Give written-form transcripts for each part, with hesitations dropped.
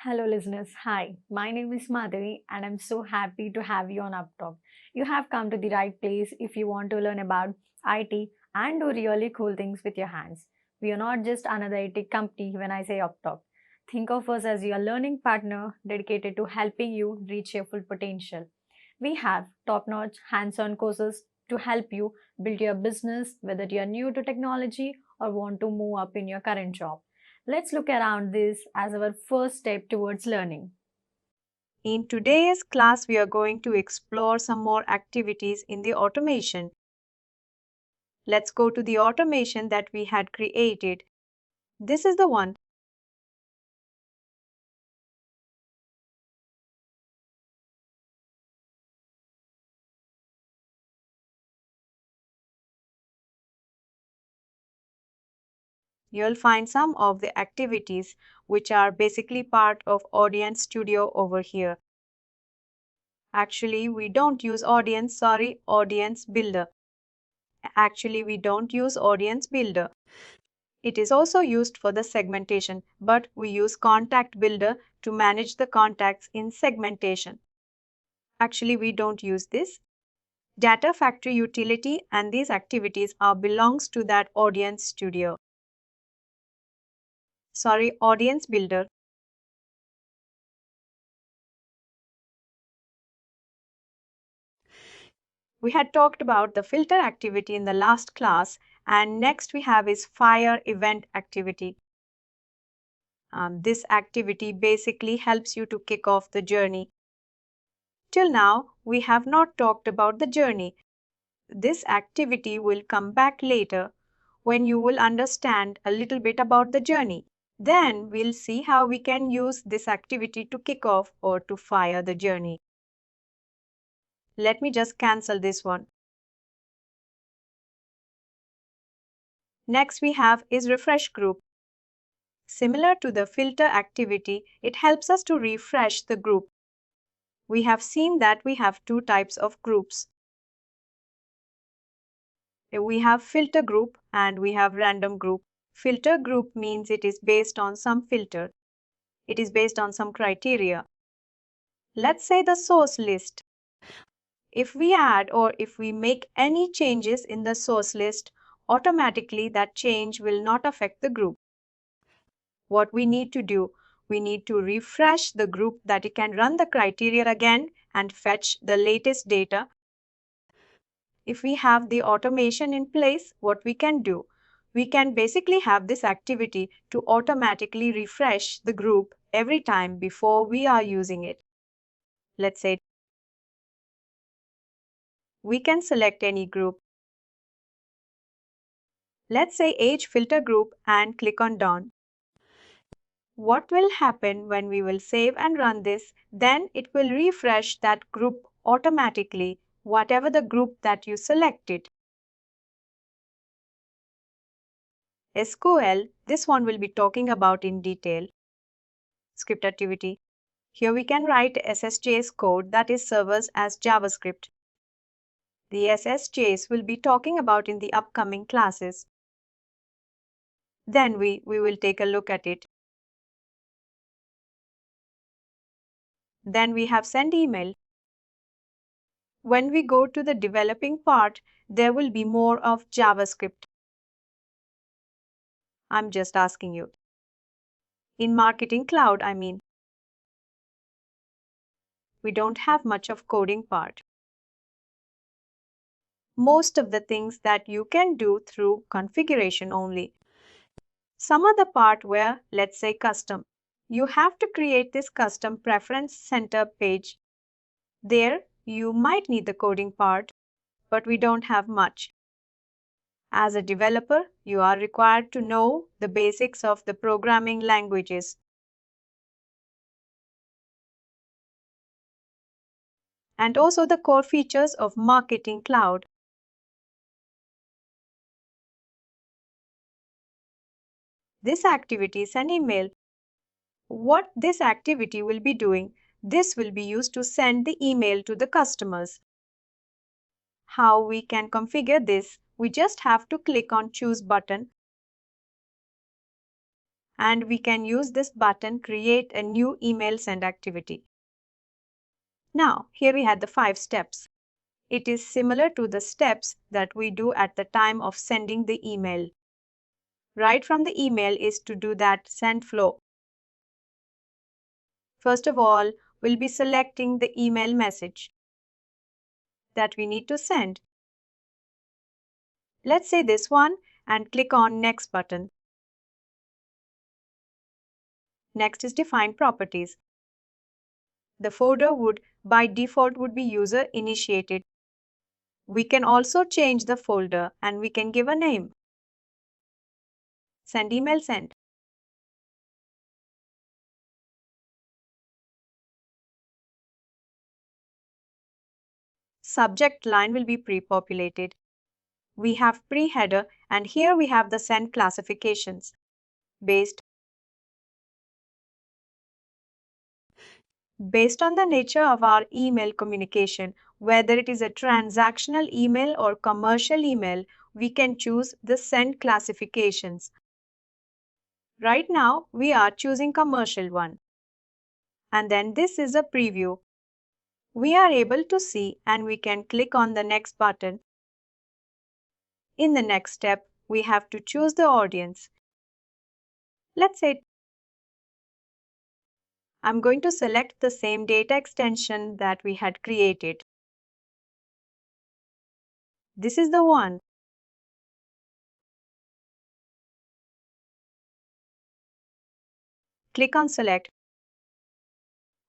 Hello, listeners. Hi, my name is Madhavi, and I'm so happy to have you on UppTalk. You have come to the right place if you want to learn about IT and do really cool things with your hands. We are not just another IT company when I say UppTalk. Think of us as your learning partner dedicated to helping you reach your full potential. We have top notch hands on courses to help you build your business, whether you are new to technology or want to move up in your current job. Let's look around this as our first step towards learning. In today's class, we are going to explore some more activities in the automation. Let's go to the automation that we had created. This is the one. You'll find some of the activities which are basically part of Audience Studio over here. Actually, we don't use Audience Builder. Actually, we don't use Audience Builder. It is also used for the segmentation, but we use Contact Builder to manage the contacts in segmentation. Actually, we don't use this. Data Factory utility and these activities are belongs to that Audience Studio. Sorry, Audience Builder. We had talked about the filter activity in the last class, and next we have is fire event activity. This activity basically helps you to kick off the journey. Till now, we have not talked about the journey. This activity will come back later when you will understand a little bit about the journey. Then we'll see how we can use this activity to kick off or to fire the journey. Let me just cancel this one. Next we have is refresh group. Similar to the filter activity, it helps us to refresh the group. We have seen that we have two types of groups. We have filter group and we have random group. Filter group means it is based on some filter. It is based on some criteria. Let's say the source list. If we add or if we make any changes in the source list, automatically that change will not affect the group. What we need to do, we need to refresh the group that it can run the criteria again and fetch the latest data. If we have the automation in place, what we can do, we can basically have this activity to automatically refresh the group every time before we are using it. Let's say we can select any group. Let's say age filter group and click on done. What will happen when we will save and run this? Then it will refresh that group automatically, whatever the group that you selected. SQL, this one will be talking about in detail. Script activity. Here we can write SSJS code that is servers as JavaScript. The SSJS will be talking about in the upcoming classes. Then we will take a look at it. Then we have send email. When we go to the developing part, there will be more of JavaScript. I'm just asking you. In Marketing Cloud, I mean. We don't have much of coding part. Most of the things that you can do through configuration only. Some other part where, let's say custom. You have to create this custom preference center page. There, you might need the coding part, but we don't have much. As a developer, you are required to know the basics of the programming languages. And also the core features of Marketing Cloud. This activity is an email. What this activity will be doing, this will be used to send the email to the customers. How we can configure this, we just have to click on choose button and we can use this button create a new email send activity. Now, here we had the 5 steps. It is similar to the steps that we do at the time of sending the email. Right from the email is to do that send flow. First of all, we'll be selecting the email message that we need to send. Let's say this one and click on Next button. Next is Define Properties. The folder would by default would be user initiated. We can also change the folder and we can give a name. Send email send. Subject line will be pre-populated. We have pre-header and here we have the send classifications based on the nature of our email communication, whether it is a transactional email or commercial email, we can choose the send classifications. Right now, we are choosing commercial one. And then this is a preview. We are able to see and we can click on the next button. In the next step, we have to choose the audience. Let's say I'm going to select the same data extension that we had created. This is the one. Click on select.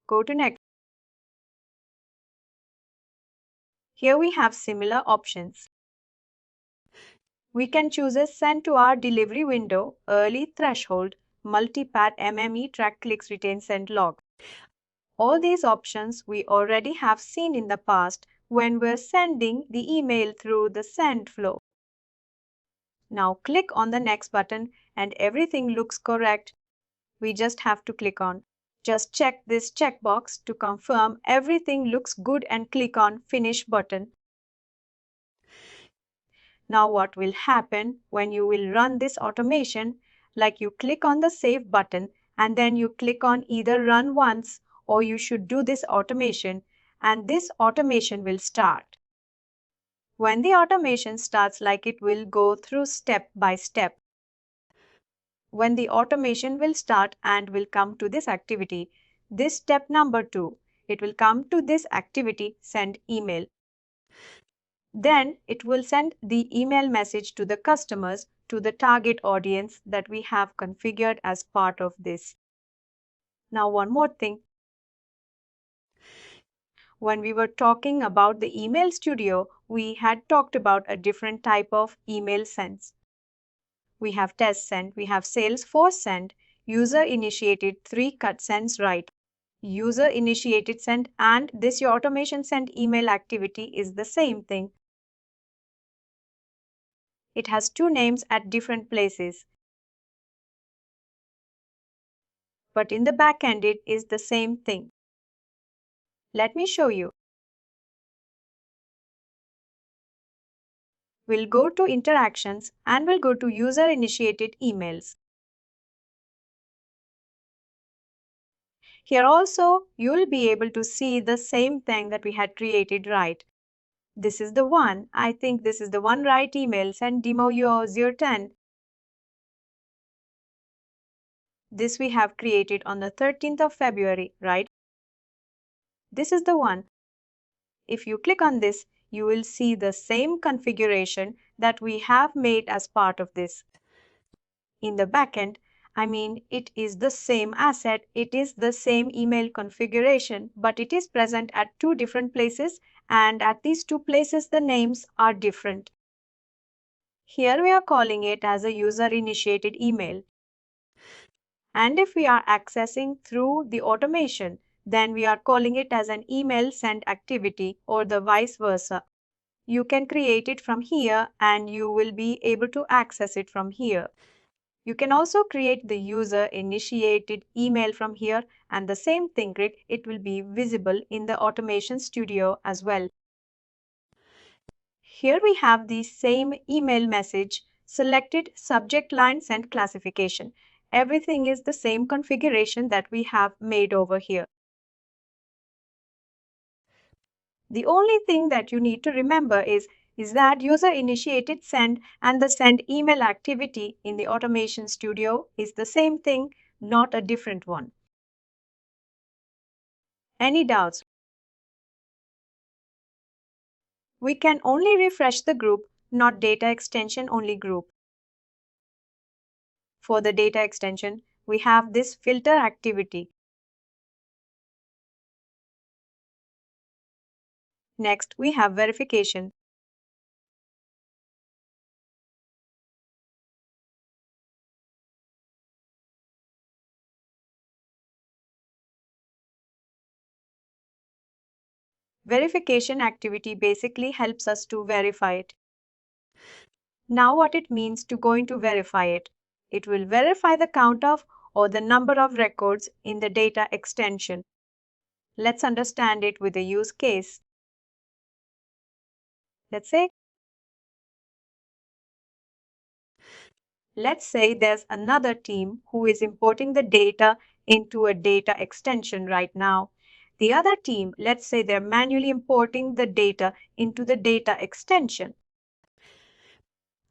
Go to next. Here we have similar options. We can choose a send to our delivery window, early threshold, multi-path MME track clicks retain send log. All these options we already have seen in the past when we're sending the email through the send flow. Now click on the next button and everything looks correct. We just have to click on. Just check this checkbox to confirm everything looks good and click on Finish button. Now what will happen when you will run this automation, like you click on the Save button and then you click on either Run once or you should do this automation and this automation will start. When the automation starts, like it will go through step by step. When the automation will start and will come to this activity, this step number 2, it will come to this activity send email. Then it will send the email message to the customers, to the target audience that we have configured as part of this. Now one more thing. When we were talking about the email studio, we had talked about a different type of email sends. We have test send, we have Salesforce send, user initiated 3-cut sends right. User initiated send and this your automation send email activity is the same thing. It has 2 names at different places. But in the back end it is the same thing. Let me show you. We'll go to interactions and we'll go to user initiated emails. Here also you'll be able to see the same thing that we had created right. This is the one. I think this is the one right email send demo your 010. This we have created on the 13th of February, right? This is the one. If you click on this, you will see the same configuration that we have made as part of this. In the backend, it is the same asset, it is the same email configuration, but it is present at 2 different places and at these 2 places the names are different. Here we are calling it as a user-initiated email. And if we are accessing through the automation, then we are calling it as an email send activity or the vice versa. You can create it from here and you will be able to access it from here. You can also create the user-initiated email from here and the same thing, it will be visible in the Automation Studio as well. Here we have the same email message, selected subject line send classification. Everything is the same configuration that we have made over here. The only thing that you need to remember is that user initiated send and the send email activity in the Automation Studio is the same thing, not a different one. Any doubts? We can only refresh the group, not data extension only group. For the data extension, we have this filter activity. Next, we have verification. Verification activity basically helps us to verify it. Now what it means to going to verify it. It will verify the count of or the number of records in the data extension. Let's understand it with a use case. Let's say there's another team who is importing the data into a data extension right now. The other team, let's say they're manually importing the data into the data extension.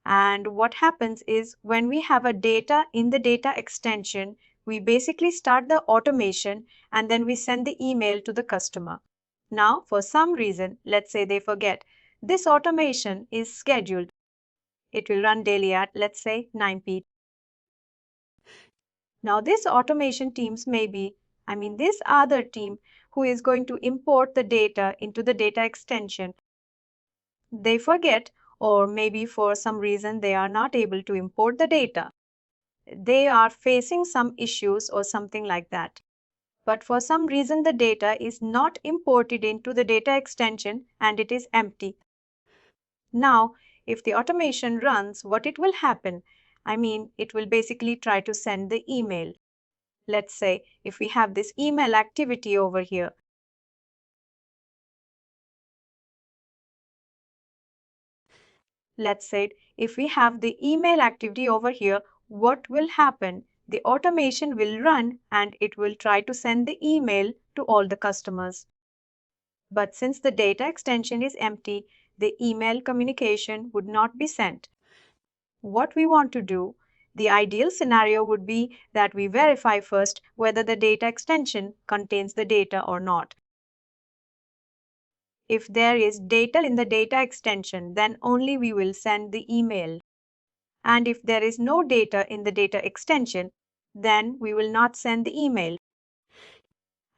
And what happens is when we have a data in the data extension, we basically start the automation and then we send the email to the customer. Now, for some reason, let's say they forget, this automation is scheduled. It will run daily at, let's say, 9 p.m. Now, this automation teams this other team who is going to import the data into the data extension. They forget, or maybe for some reason they are not able to import the data. They are facing some issues or something like that. But for some reason, the data is not imported into the data extension and it is empty. Now, if the automation runs, what it will happen? It will basically try to send the email. Let's say if we have this email activity over here. Let's say if we have the email activity over here, what will happen? The automation will run and it will try to send the email to all the customers. But since the data extension is empty, the email communication would not be sent. What we want to do, the ideal scenario would be that we verify first whether the data extension contains the data or not. If there is data in the data extension, then only we will send the email. And if there is no data in the data extension, then we will not send the email.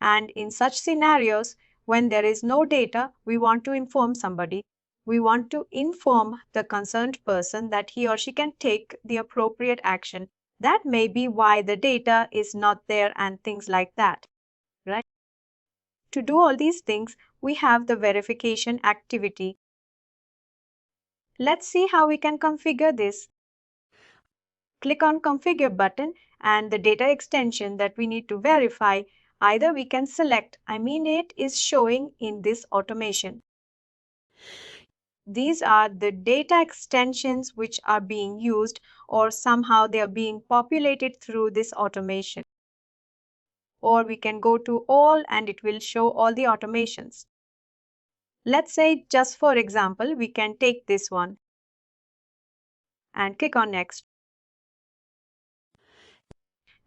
And in such scenarios, when there is no data, we want to inform somebody. We want to inform the concerned person that he or she can take the appropriate action. That may be why the data is not there and things like that, right? To do all these things, we have the verification activity. Let's see how we can configure this. Click on Configure button and the data extension that we need to verify, either we can select, it is showing in this automation. These are the data extensions which are being used or somehow they are being populated through this automation. Or we can go to all and it will show all the automations. Let's say just for example, we can take this one and click on Next.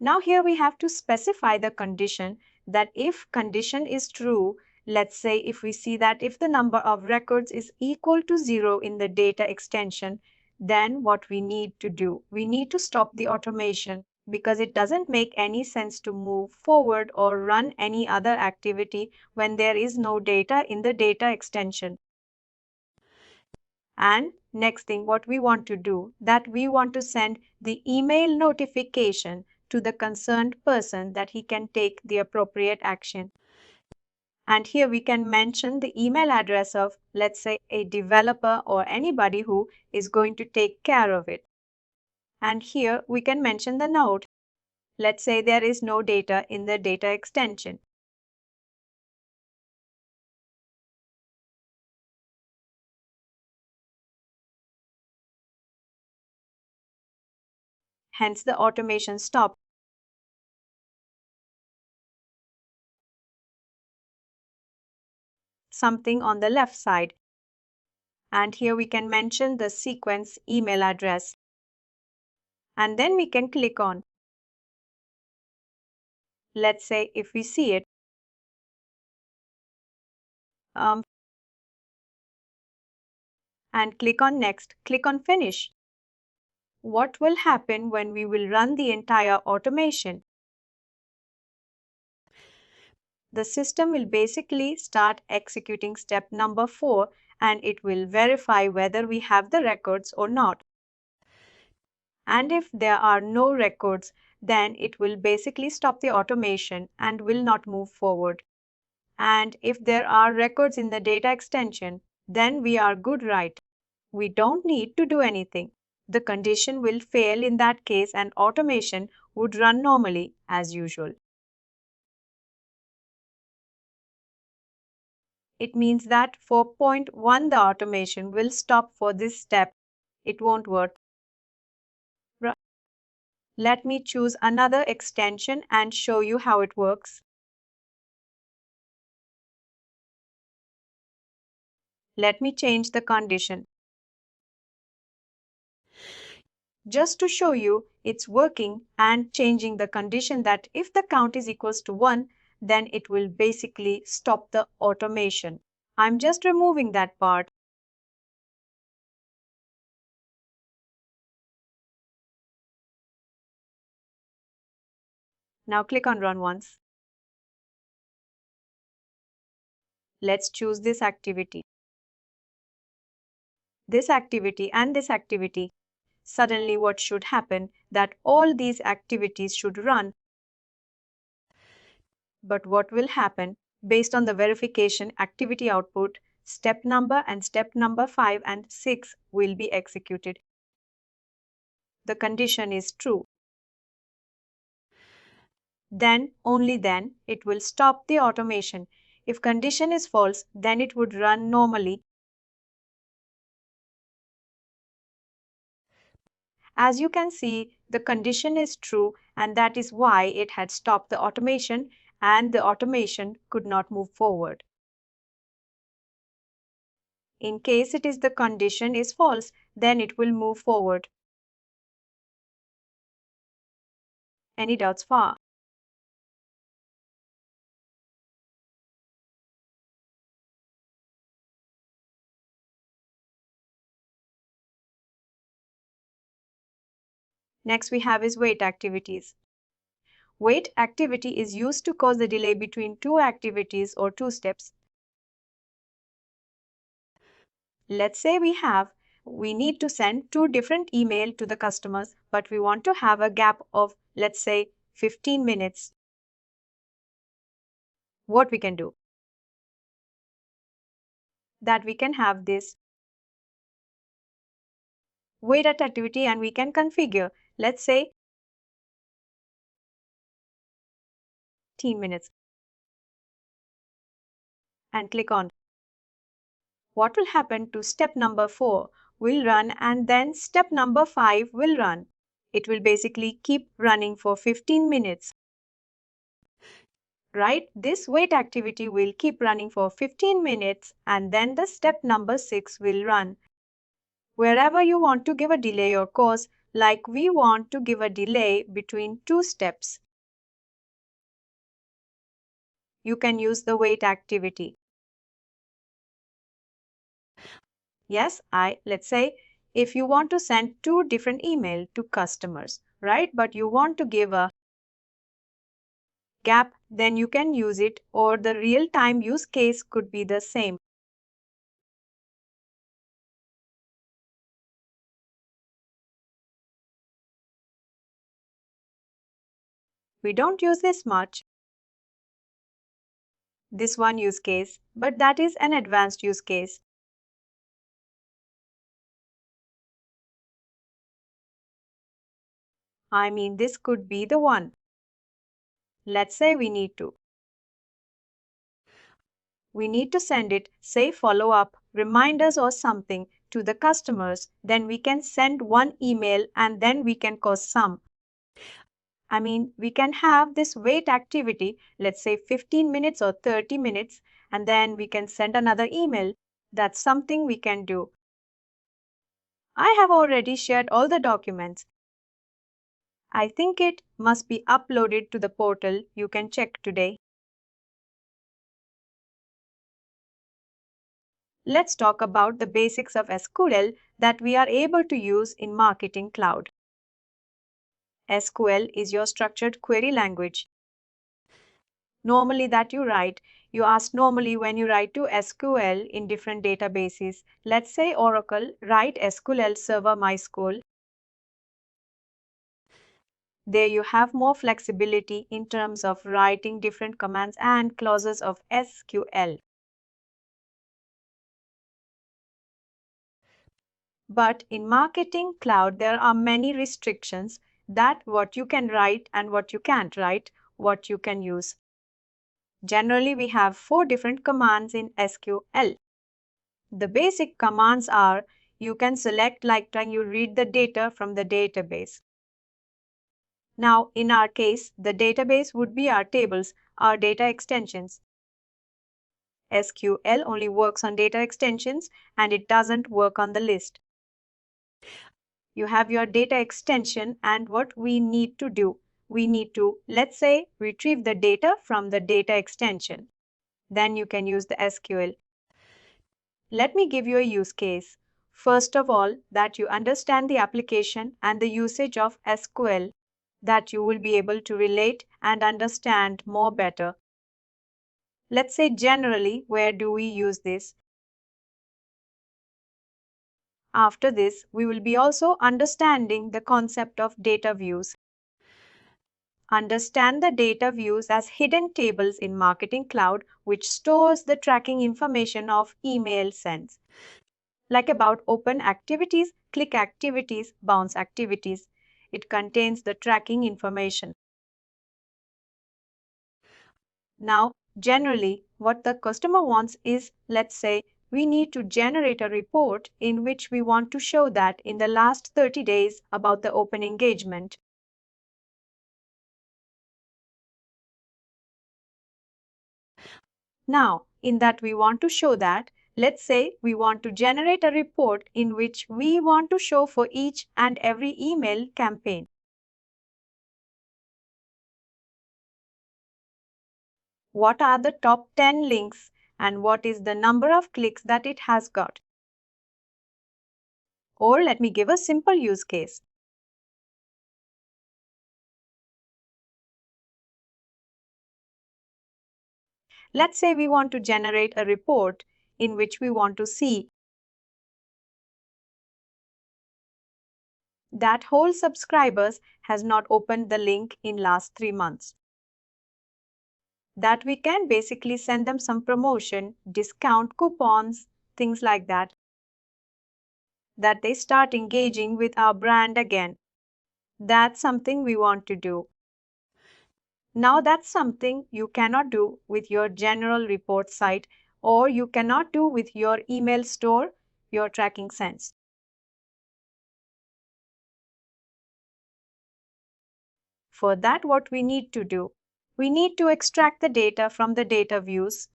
Now here we have to specify the condition that if condition is true, let's say if we see that if the number of records is equal to 0 in the data extension, then what we need to do? We need to stop the automation because it doesn't make any sense to move forward or run any other activity when there is no data in the data extension. And next thing what we want to do, that we want to send the email notification to the concerned person that he can take the appropriate action. And here we can mention the email address of, let's say, a developer or anybody who is going to take care of it. And here we can mention the note. Let's say there is no data in the data extension. Hence the automation stopped. something on the left side. And here we can mention the sequence email address. And then we can click on. Let's say if we see it, and click on next, click on finish. What will happen when we will run the entire automation? The system will basically start executing step number 4 and it will verify whether we have the records or not. And if there are no records, then it will basically stop the automation and will not move forward. And if there are records in the data extension, then we are good, right? We don't need to do anything. The condition will fail in that case and automation would run normally as usual. It means that for point 1 the automation will stop for this step. It won't work. Let me choose another extension and show you how it works. Let me change the condition. Just to show you it's working and changing the condition that if the count is equals to 1, then it will basically stop the automation. I'm just removing that part. Now click on run once. Let's choose this activity. This activity and this activity. Suddenly what should happen that all these activities should run. But what will happen based on the verification activity output, step number and step number 5 and 6 will be executed. The condition is true. Then, only then, it will stop the automation. If condition is false, then it would run normally. As you can see, the condition is true and that is why it had stopped the automation and the automation could not move forward. In case it is the condition is false, then it will move forward. Any doubts far? Next we have is wait activities. Wait activity is used to cause the delay between two activities or two steps. Let's say we need to send two different emails to the customers, but we want to have a gap of, let's say, 15 minutes. What we can do? That we can have this wait activity and we can configure, let's say, 15 minutes. And click on. What will happen to step number 4 will run and then step number 5 will run. It will basically keep running for 15 minutes. Right? This wait activity will keep running for 15 minutes and then the step number 6 will run. Wherever you want to give a delay or cause, like we want to give a delay between two steps, you can use the wait activity. Yes, let's say if you want to send two different emails to customers, right? But you want to give a gap, then you can use it, or the real-time use case could be the same. We don't use this much, this one use case, but that is an advanced use case. I mean, this could be the one. Let's say we need to send it, say follow-up, reminders or something to the customers. Then we can send one email and then we can cause some. We can have this wait activity, let's say 15 minutes or 30 minutes, and then we can send another email. That's something we can do. I have already shared all the documents. I think it must be uploaded to the portal. You can check today. Let's talk about the basics of SQL that we are able to use in Marketing Cloud. SQL is your structured query language. Normally that you ask normally when you write to SQL in different databases. Let's say Oracle, write SQL Server MySQL. There you have more flexibility in terms of writing different commands and clauses of SQL. But in Marketing Cloud, there are many restrictions that what you can write and what you can't write, what you can use. Generally, we have 4 different commands in SQL. The basic commands are you can select like when you read the data from the database. Now, in our case, the database would be our tables, our data extensions. SQL only works on data extensions and it doesn't work on the list. You have your data extension and what we need to do. We need to, let's say, retrieve the data from the data extension. Then you can use the SQL. Let me give you a use case. First of all, that you understand the application and the usage of SQL, that you will be able to relate and understand more better. Let's say generally, where do we use this? After this, we will be also understanding the concept of data views. Understand the data views as hidden tables in Marketing Cloud which stores the tracking information of email sends. Like about open activities, click activities, bounce activities. It contains the tracking information. Now, generally, what the customer wants is, let's say, we need to generate a report in which we want to show that in the last 30 days about the open engagement. Now, in that we want to show that, let's say we want to generate a report in which we want to show for each and every email campaign. What are the top 10 links and what is the number of clicks that it has got? Or let me give a simple use case. Let's say we want to generate a report in which we want to see that whole subscribers has not opened the link in last 3 months. That we can basically send them some promotion, discount coupons, things like that. That they start engaging with our brand again. That's something we want to do. Now that's something you cannot do with your general report site or you cannot do with your email store, your tracking sense. For that, what we need to do? We need to extract the data from the data views,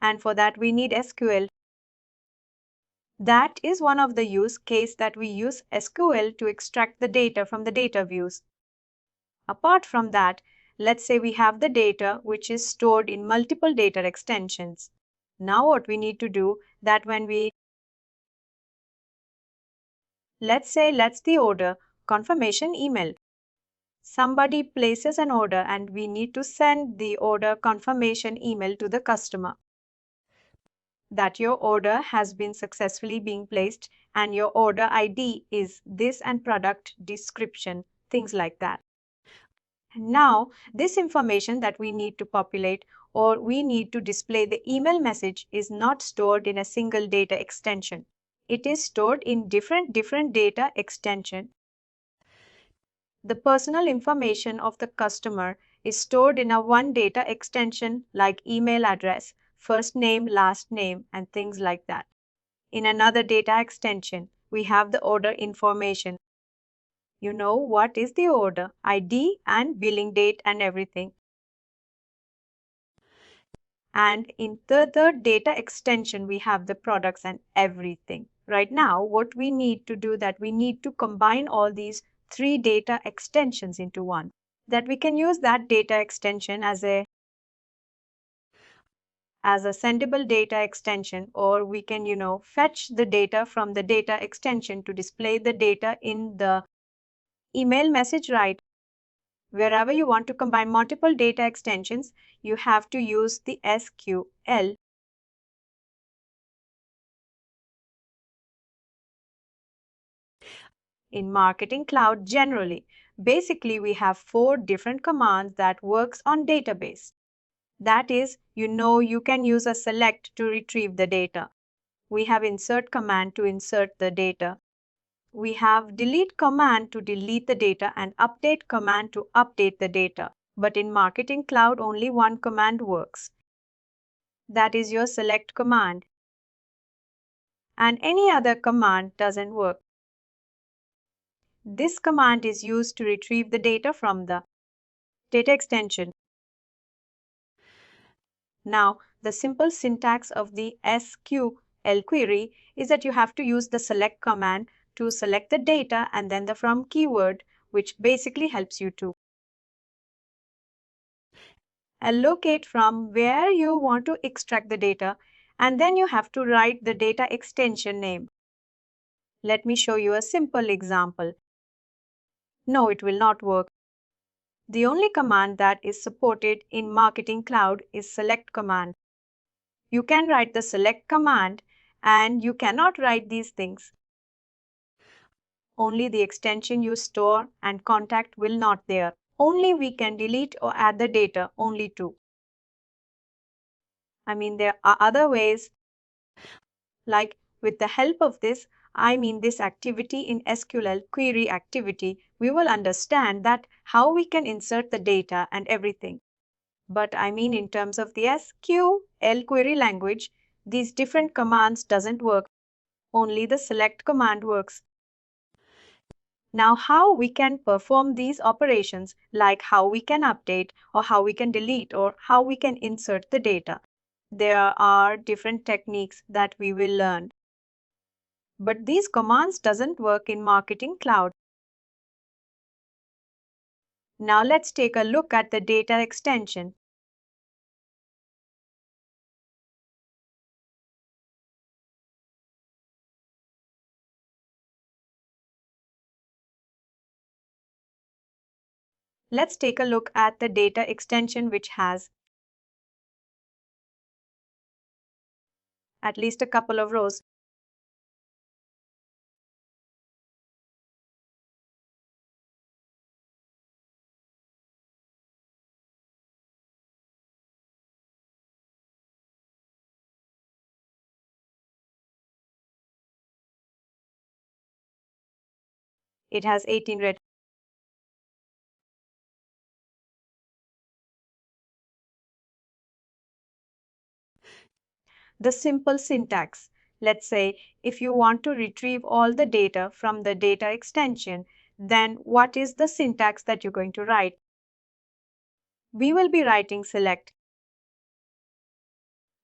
and for that we need SQL. That is one of the use case that we use SQL to extract the data from the data views. Apart from that, let's say we have the data which is stored in multiple data extensions. Now what we need to do that when we, let's say let's the order confirmation email. Somebody places an order and we need to send the order confirmation email to the customer that your order has been successfully being placed and your order ID is this and product description, things like that. Now, this information that we need to populate or we need to display the email message is not stored in a single data extension. It is stored in different data extension. The personal information of the customer is stored in a one data extension like email address, first name, last name, and things like that. In another data extension, we have the order information. You know what is the order, ID and billing date and everything. And in the third data extension, we have the products and everything. Right now, what we need to do that we need to combine all these three data extensions into one. That we can use that data extension as a sendable data extension, or we can, fetch the data from the data extension to display the data in the email message, right? Wherever you want to combine multiple data extensions, you have to use the SQL. In Marketing Cloud generally, basically we have 4 different commands that works on database. That is, you can use a select to retrieve the data. We have insert command to insert the data. We have delete command to delete the data and update command to update the data. But in Marketing Cloud, only one command works. That is your select command. And any other command doesn't work. This command is used to retrieve the data from the data extension. Now, the simple syntax of the SQL query is that you have to use the select command to select the data and then the from keyword, which basically helps you to allocate from where you want to extract the data, and then you have to write the data extension name. Let me show you a simple example. No, it will not work. The only command that is supported in Marketing Cloud is select command. You can write the select command and you cannot write these things. Only the extension you store and contact will not there. Only we can delete or add the data, only two. There are other ways, like with the help of this, this activity in SQL query activity, we will understand that how we can insert the data and everything. But in terms of the SQL query language, these different commands doesn't work. Only the select command works. Now, how we can perform these operations, like how we can update or how we can delete or how we can insert the data. There are different techniques that we will learn. But these commands doesn't work in Marketing Cloud. Now let's take a look at the data extension. Let's take a look at the data extension which has at least a couple of rows. It has 18 red. The simple syntax. Let's say if you want to retrieve all the data from the data extension, then what is the syntax that you're going to write? We will be writing select.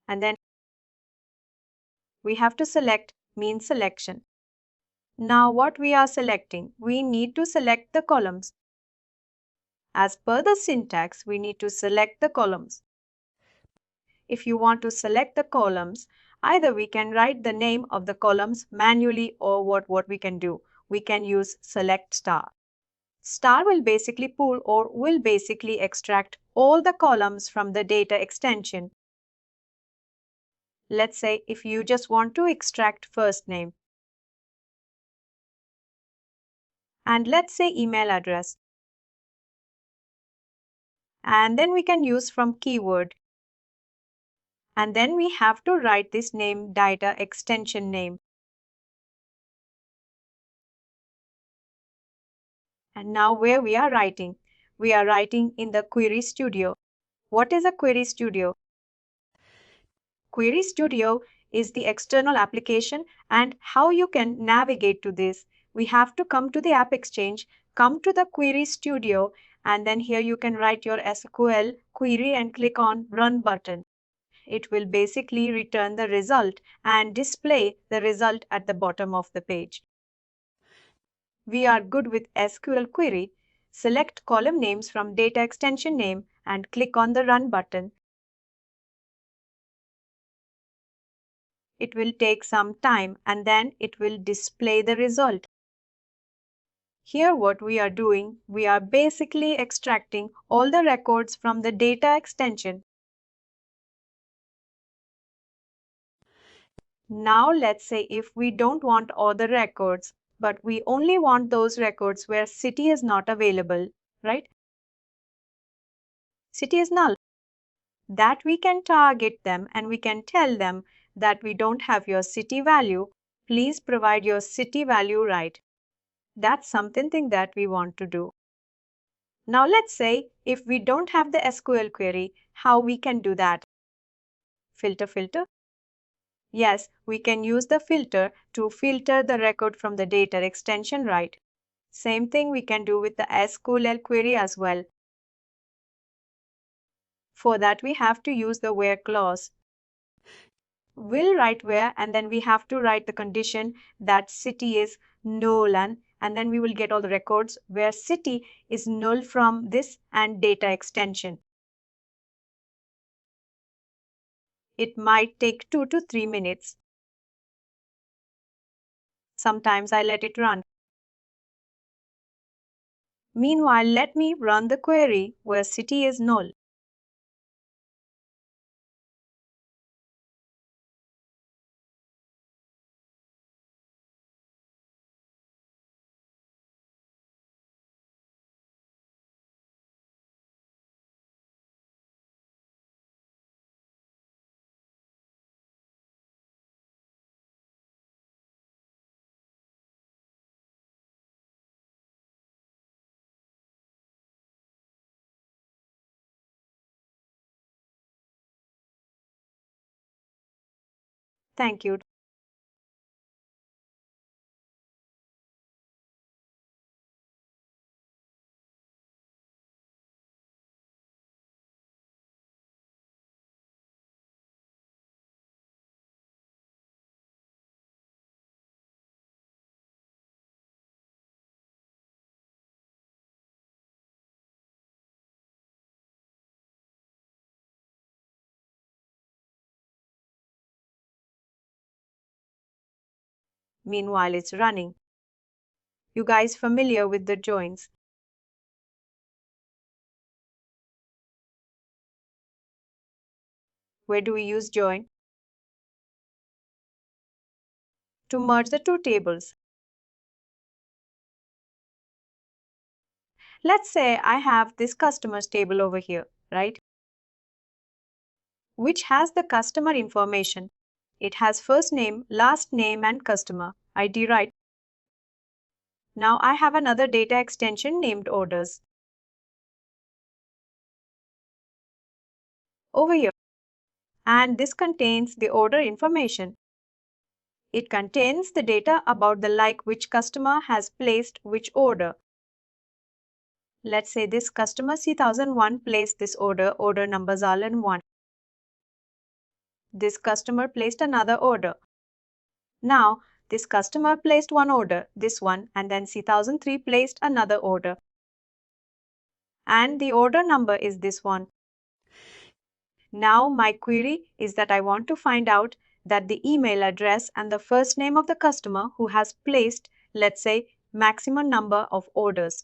And then we have to select means selection. Now what we are selecting? We need to select the columns. As per the syntax, we need to select the columns. If you want to select the columns, either we can write the name of the columns manually, or what we can do, we can use select star. Star will basically pull or will basically extract all the columns from the data extension. Let's say if you just want to extract first name, and let's say email address, and then we can use from keyword, and then we have to write this name data extension name. And now where we are writing? We are writing in the Query Studio. What is a Query Studio? Query Studio is the external application, and how you can navigate to this. We have to come to the App Exchange, come to the Query Studio, and then here you can write your SQL query and click on Run button. It will basically return the result and display the result at the bottom of the page. We are good with SQL query. Select column names from data extension name and click on the Run button. It will take some time and then it will display the result. Here what we are doing, we are basically extracting all the records from the data extension. Now let's say if we don't want all the records, but we only want those records where city is not available, right? City is null. That we can target them and we can tell them that we don't have your city value. Please provide your city value right. That's something that we want to do. Now let's say if we don't have the SQL query, how we can do that? Filter. Yes, we can use the filter to filter the record from the data extension, right? Same thing we can do with the SQL query as well. For that we have to use the where clause. We'll write where and then we have to write the condition that city is null and then we will get all the records where city is null from this and data extension. It might take 2 to 3 minutes. Sometimes I let it run. Meanwhile, let me run the query where city is null. Thank you. Meanwhile, it's running. You guys familiar with the joins? Where do we use join? To merge the two tables. Let's say I have this customers table over here, right? Which has the customer information. It has first name, last name and customer ID, right? Now I have another data extension named orders. Over here. And this contains the order information. It contains the data about the which customer has placed which order. Let's say this customer C1001 placed this order number Zalan1. This customer placed another order. Now, this customer placed one order, this one, and then C1003 placed another order. And the order number is this one. Now, my query is that I want to find out that the email address and the first name of the customer who has placed, let's say, maximum number of orders.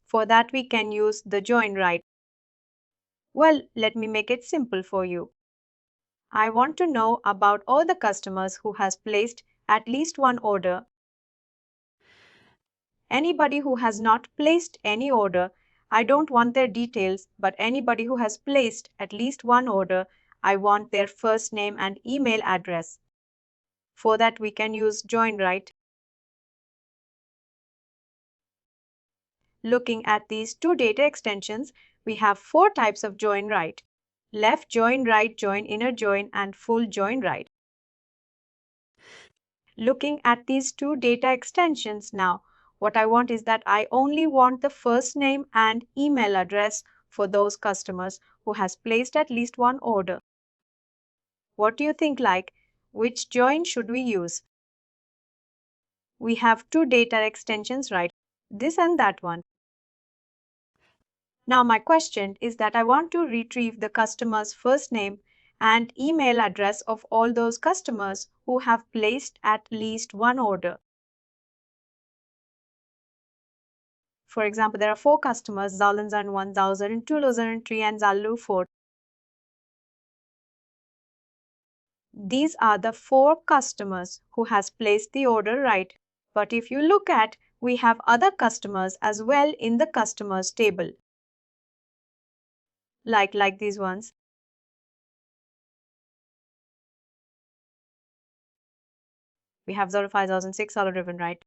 For that, we can use the join right. Well, let me make it simple for you. I want to know about all the customers who has placed at least one order. Anybody who has not placed any order, I don't want their details, but anybody who has placed at least one order, I want their first name and email address. For that, we can use join right. Looking at these two data extensions, we have 4 types of join right. Left join, right join, inner join, and full join right. Looking at these two data extensions now, What I want is that I only want the first name and email address for those customers who has placed at least one order. What do you think, like? Which join should we use? We have two data extensions, right? This and that one. Now my question is that I want to retrieve the customer's first name and email address of all those customers who have placed at least one order. For example, there are four customers, 2001, 2002, 2003, and 2004. These are the four customers who has placed the order, right? But if you look at, we have other customers as well in the customers table. Like these ones. We have 05, 2006, all driven, right?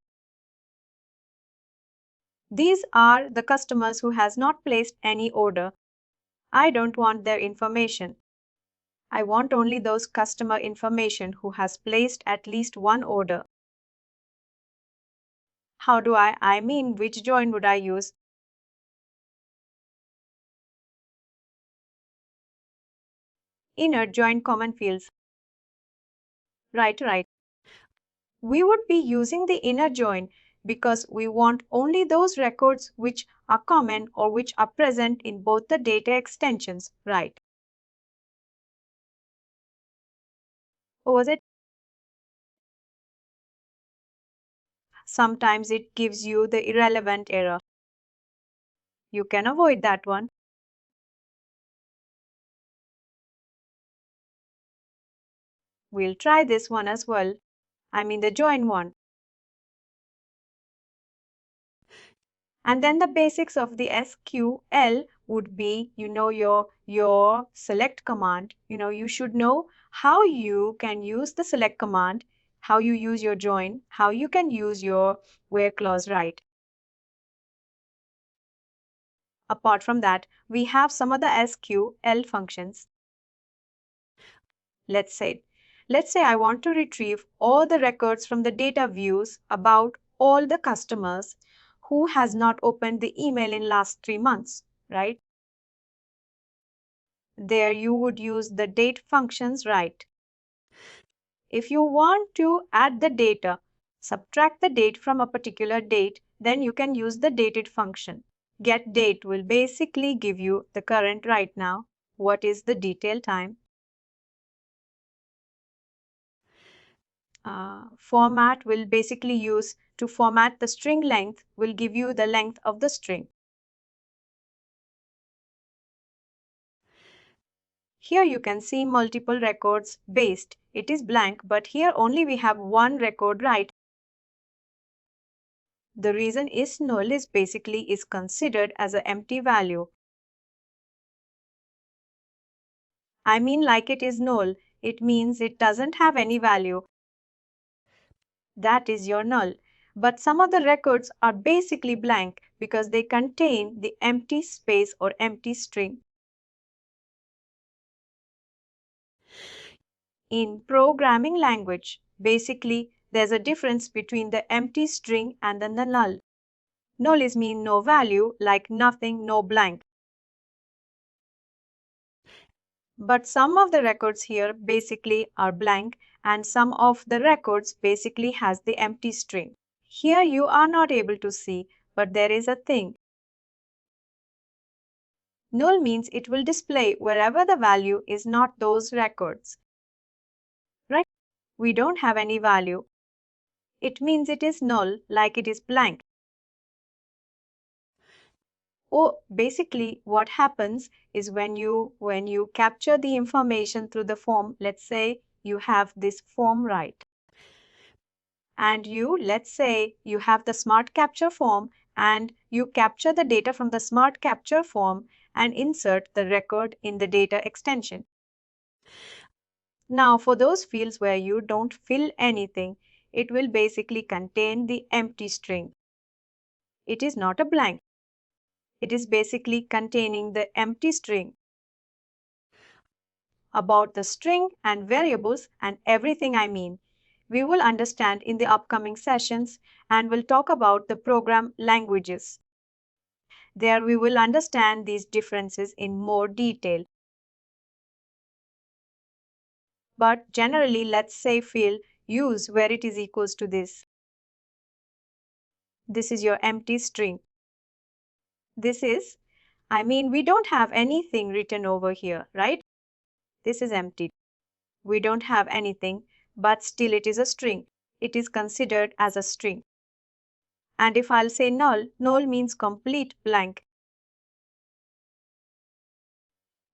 These are the customers who has not placed any order. I don't want their information. I want only those customer information who has placed at least one order. How do I mean which join would I use? Inner join common fields. Right. We would be using the inner join because we want only those records which are common or which are present in both the data extensions, right? Or was it? Sometimes it gives you the irrelevant error. You can avoid that one. We'll try this one as well. I mean the join one. And then the basics of the SQL would be, your select command. You should know how you can use the select command, how you use your join, how you can use your where clause, right? Apart from that, we have some other SQL functions. Let's say I want to retrieve all the records from the data views about all the customers who has not opened the email in last 3 months, right? There you would use the date functions, right? If you want to add the data, subtract the date from a particular date, then you can use the dated function. Get date will basically give you the current right now. What is the detail time? Format will basically use to format the string length will give you the length of the string. Here you can see multiple records based. It is blank, but here only we have one record, right? The reason is null is basically is considered as an empty value. I mean like it is null. It means it doesn't have any value. That is your null. But some of the records are basically blank because they contain the empty space or empty string. In programming language, basically there's a difference between the empty string and the null. Null is mean no value, like nothing, no blank. But some of the records here basically are blank and some of the records basically has the empty string. Here you are not able to see, but there is a thing. Null means it will display wherever the value is not those records. Right? We don't have any value. It means it is null, like it is blank. Or basically what happens is when you capture the information through the form, let's say you have this form, right? And let's say you have the smart capture form and you capture the data from the smart capture form and insert the record in the data extension. Now for those fields where you don't fill anything, it will basically contain the empty string. It is not a blank. It is basically containing the empty string. About the string and variables and everything, I mean, we will understand in the upcoming sessions, and we'll talk about the program languages. There we will understand these differences in more detail. But generally, let's say field use where it is equals to this. This is your empty string. We don't have anything written over here, right? This is empty. We don't have anything, but still it is a string. It is considered as a string. And if I'll say null, null means complete blank.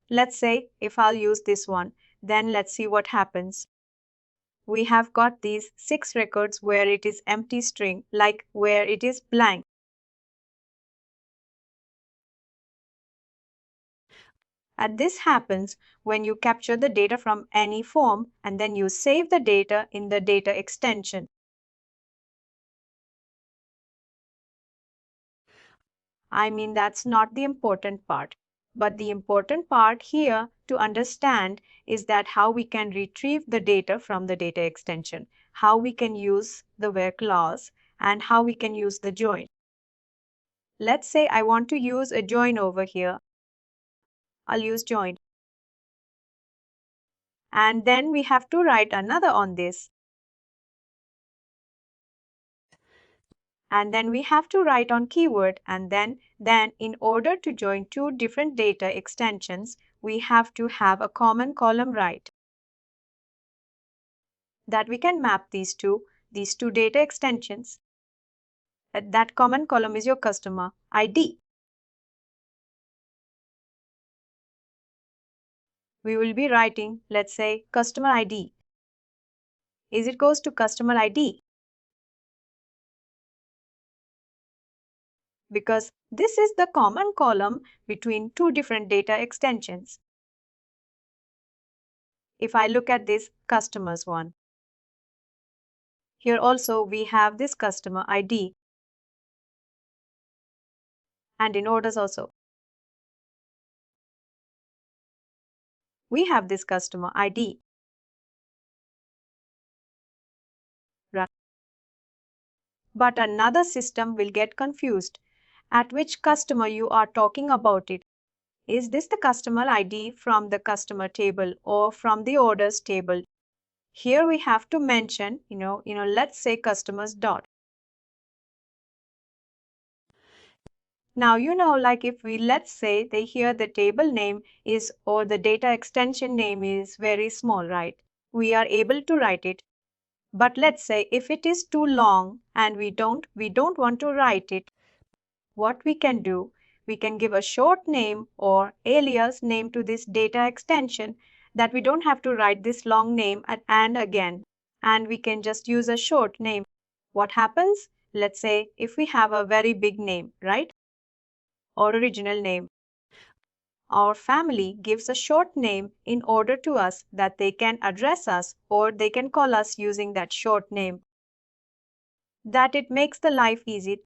Let's say if I'll use this one, then let's see what happens. We have got these 6 records where it is empty string, like where it is blank. And this happens when you capture the data from any form and then you save the data in the data extension. That's not the important part. But the important part here to understand is that how we can retrieve the data from the data extension, how we can use the where clause, and how we can use the join. Let's say I want to use a join over here. I'll use join. And then we have to write another on this. And then we have to write on keyword, and then in order to join two different data extensions, we have to have a common column right. That we can map these two data extensions. That common column is your customer ID. We will be writing, let's say, customer ID. Is it goes to customer ID? Because this is the common column between two different data extensions. If I look at this customers one, here also we have this customer ID, and in orders also we have this customer ID. Right. But another system will get confused at which customer you are talking about it. Is this the customer ID from the customer table or from the orders table? Here we have to mention, let's say customers dot. Now, like if we, let's say they here the table name is or the data extension name is very small, right? We are able to write it. But let's say if it is too long and we don't want to write it, what we can do, we can give a short name or alias name to this data extension that we don't have to write this long name and again. And we can just use a short name. What happens? Let's say if we have a very big name, right? Or original name. Our family gives a short name in order to us that they can address us or they can call us using that short name. That it makes the life easy.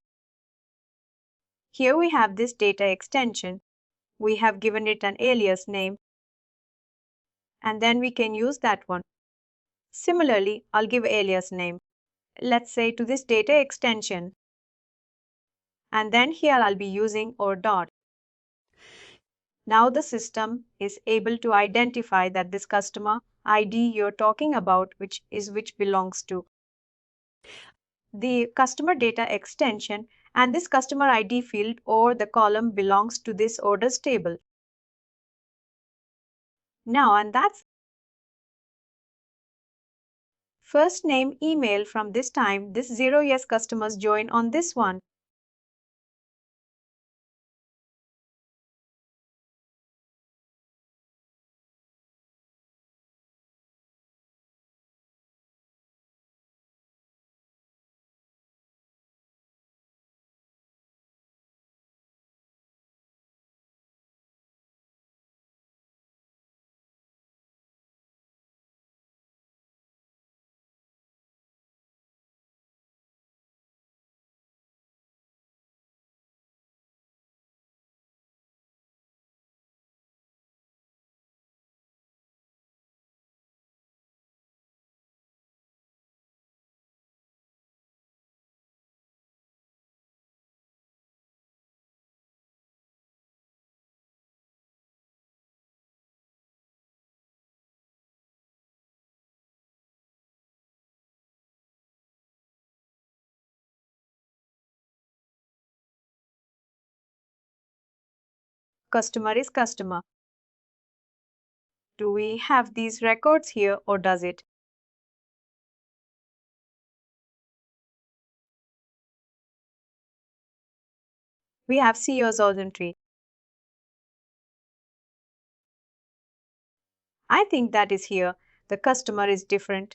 Here we have this data extension. We have given it an alias name, and then we can use that one. Similarly, I'll give alias name. Let's say to this data extension, and then here I'll be using or dot. Now the system is able to identify that this customer ID you're talking about, which belongs to the customer data extension, and this customer ID field or the column belongs to this orders table. Now, and that's first name email from this time, this 0 yes customers join on this one. Customer is customer. Do we have these records here or does it? We have CEO's entry. I think that is here. The customer is different.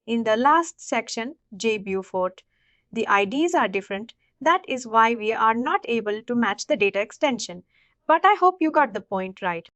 In the last section, J. Beaufort, the IDs are different. That is why we are not able to match the data extension. But I hope you got the point right.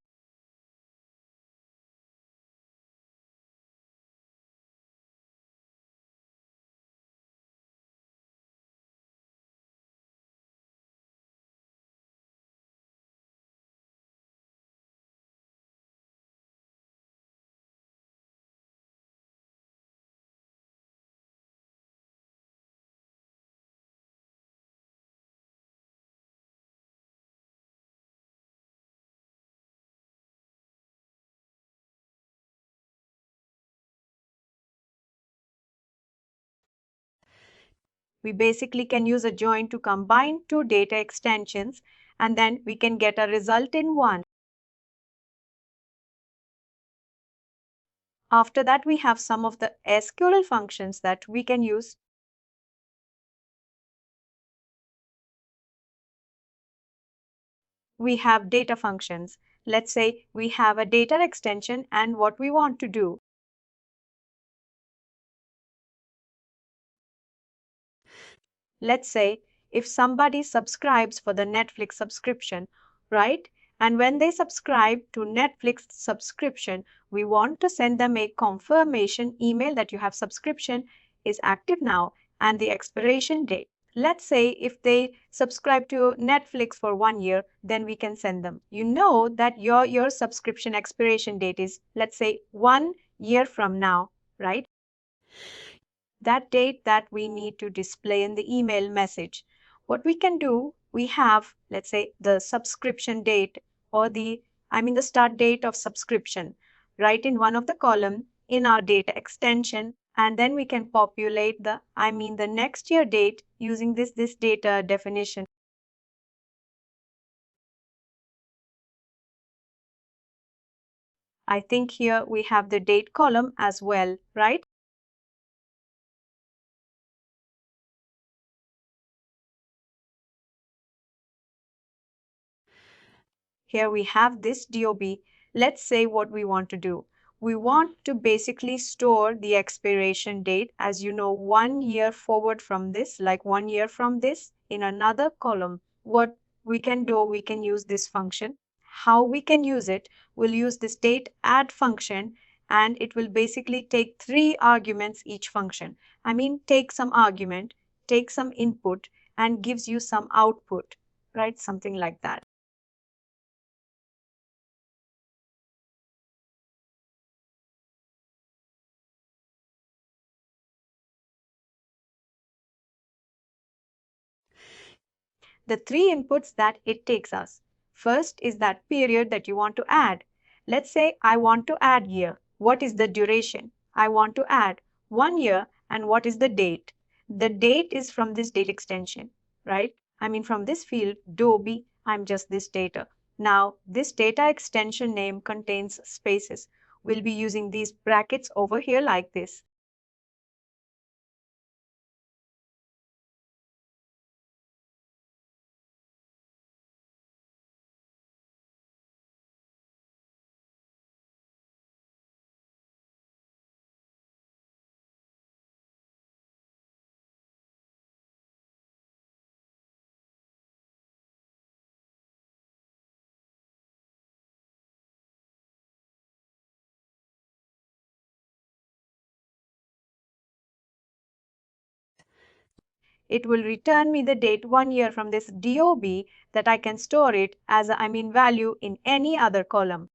We basically can use a join to combine two data extensions and then we can get a result in one. After that, we have some of the SQL functions that we can use. We have data functions. Let's say we have a data extension and what we want to do. Let's say if somebody subscribes for the Netflix subscription, right? And when they subscribe to Netflix subscription, we want to send them a confirmation email that your subscription is active now and the expiration date. Let's say if they subscribe to Netflix for 1 year, then we can send them. You know that your subscription expiration date is, let's say, 1 year from now, right? That date that we need to display in the email message. What we can do, we have, let's say, the subscription date or the start date of subscription right in one of the column in our data extension. And then we can populate the next year date using this data definition. I think here we have the date column as well, right? Here we have this DOB. Let's say what we want to do. We want to basically store the expiration date, as you know, 1 year forward from this, like 1 year from this, in another column. What we can do, we can use this function. How we can use it, we'll use this date add function, and it will basically take 3 arguments each function. Take some argument, take some input, and gives you some output, right? Something like that. The 3 inputs that it takes us. First is that period that you want to add. Let's say I want to add year. What is the duration? I want to add 1 year and what is the date? The date is from this date extension, right? From this field, Adobe, I'm just this data. Now, this data extension name contains spaces. We'll be using these brackets over here like this. It will return me the date 1 year from this DOB that I can store it as value in any other column.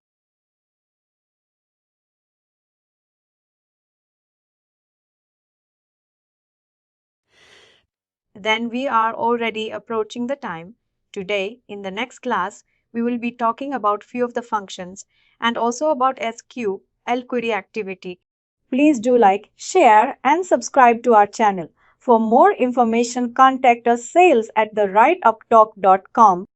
Then we are already approaching the time. Today, in the next class, we will be talking about few of the functions and also about SQL query activity. Please do like, share, and subscribe to our channel. For more information, contact us sales@therightuptalk.com.